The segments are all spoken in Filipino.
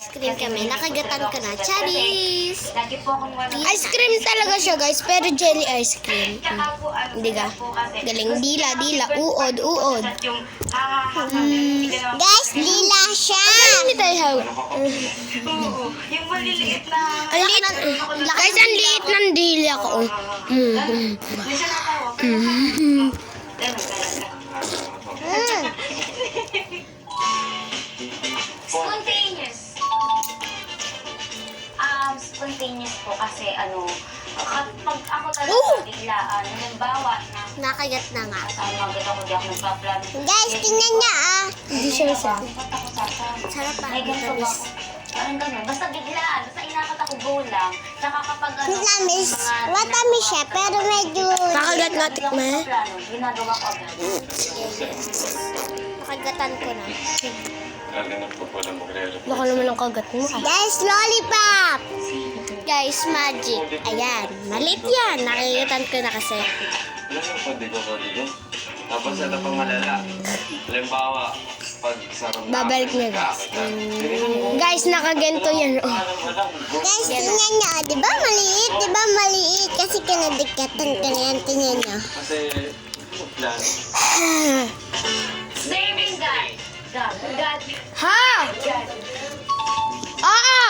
Cream kami. Nakagatan ko na. Charis! Lagi po akong wala. Ice cream talaga siya, guys. Pero jelly ice cream. Hindi ka. Galing. Dila, uod. Guys, lila siya. Hindi tayo haw. Oo. Yung maliliit na... Ang liit. Guys, ang liit ng dila ko. Hindi siya natawag. Ganun talaga. Spontaneous. Spontaneous po kasi kapag ako talaga biglaan, halimbawa na Nakagat na nga. kasama agad ako, di ako nagpa-plan. Guys, tingnan niya ah. Hindi siya masarap. Ba't ako sasama? Sarap pa. May ganito ba ako? Parang ganun. Basta biglaan. Basta inakat ako go lang. Saka kapag Matamis. Matamis siya, pero medyo... Nakagat nga, tikma. Ginagawa ko agad. Nakagatan ko na. Gaganap ko po lang magre-rep. Baka naman ang kagat mo. Guys, lollipop. Guys, magic. Ayan. Malit yan. Nakagatan ko na kasi. Ano yung kodigo? Tapos ito pang malala. Halimbawa, pag sarap na Babalik niya, guys. Guys, nakaganto yan. Oh. Guys, tingnan niya. Di ba maliit? Di ba maliit? Kasi kinadikatan ka na yan. Tingnan niya. Kasi, plan. Saving God. God. Ha? Oo!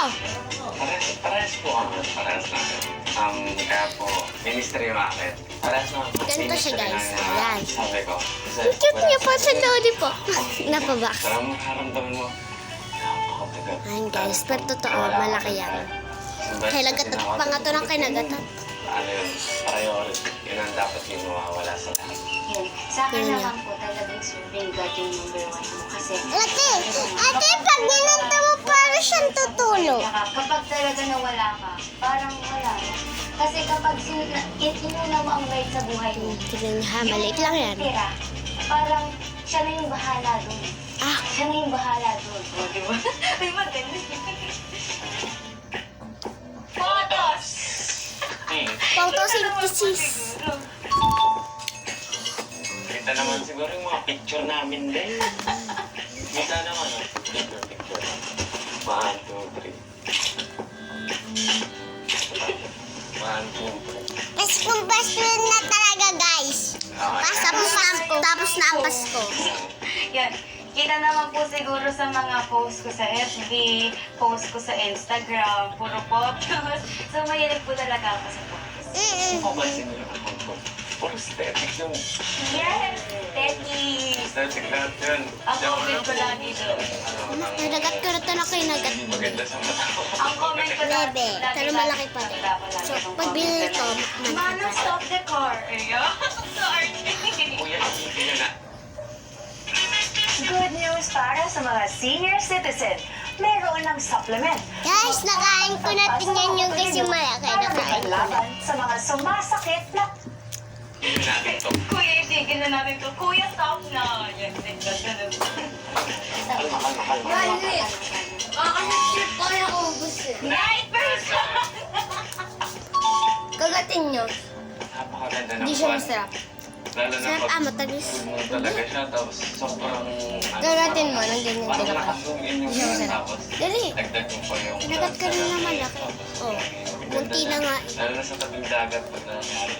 Parehas po kami. Parehas namin. Kaya po, ministry yung akin. Parehas naman po. Ganito siya, guys. Ayan. Sabi ko. Kasi, Ang cute niya po sa lodi po. Napabox. parang makaramdaman mo. Napakatagal. Ayan, guys. Pero totoo, malaki yan. Kinagatan pa nga ito ng kinagatan. Ano yun? Priority. Yun ang dapat yung mawawala sa lahat. Yun. Sa akin Yun yan. naman po, talagang serving God yung number one mo. Kasi, Ate, pag ginanta mo, parang siyang tutulog. saka kapag talaga nawala ka, parang wala. Kasi kapag inuna mo ang light sa buhay mo, Tignan niya ha, maliit lang yan. tira, parang siya na yung bahala doon. Ah, Siya na yung bahala doon. O, di ba? Ay, maganda. Photos! photosynthesis. Kita naman siguro yung mga picture namin din. Kita naman, picture. 1, 2, 3. 1, 2, 3. Mas kumpasyon na talaga, guys. Tapos na ang Pasko. Yan. Kita naman po siguro sa mga post ko sa FB, post ko sa Instagram, puro photos. So, mahilig po talaga ako sa photos. Papansin nyo yung account ko. Puro aesthetic yung Yes! Teki! aesthetic lahat yun. Ang comment ko lagi doon. Kinagat ko na ito na kinagat. Maganda sa mata ko. Ang comment ko lagi. Pero malaki pa rin. So, pag binili ito, Manong stop the car. Ayun. Sorry. Kuya, hindi nyo na. Good news para sa mga senior citizen. Meron ng supplement. Guys, nakain ko na. Tingnan nyo guys yung malaki. Para Nakain ko na. makalaban sa mga sumasakit na Hindi natin to. Kuya, itigil na natin to. Kuya, stop na. Yan, ganun. Kalma. Kakasit ko na ubus eh. Right person! Kagatin nyo. Napakaganda ng Hindi siya buwan. masarap. Lalo na Sarap, pag matamis. full moon talaga siya. Tapos sobrang... Gagatin mo ng ganyan Parang din ako. naka-zoom in yung Hindi siya buwan. masarap. Tapos Dali. dagdag mo pa yung... Kinagat ka rin na malaki. Oh, bunti na nga. Lalo na sa tabing dagat pag nangyari.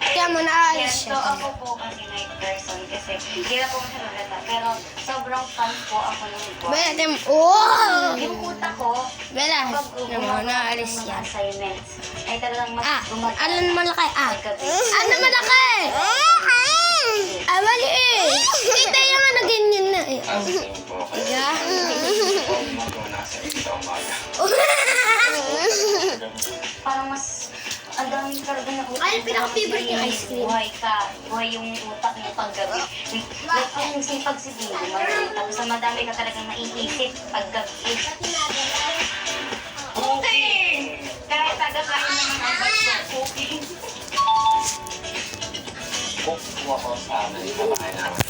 Kaya mo Yes, naalis so siya. ako po kasi night person kasi hindi na po siya nalata. Pero sobrang fan po ako ng buwan. Bella, tim. Oh! Yung utak ko, Bella, pag naman naalis ng mga yan. assignments, ay talagang mas Ah, gumagal. alin malaki? Ah, Gabi. ano malaki? Ah, mali eh. Kita yung ano ganyan na eh. Tapos yung po ako. Yeah. Magawa na sa ito umaga. Parang mas ang daming talaga na utak. Ay, pinaka-favorite yung ice cream. Buhay yung utak mo paggabi. Like yung sipag si Bingo, tapos ang madami ka talagang naiisip paggabi. Cooking! Kahit taga-kain ng mga ba't cooking. Kukuha ko sa amin sa bahay namin.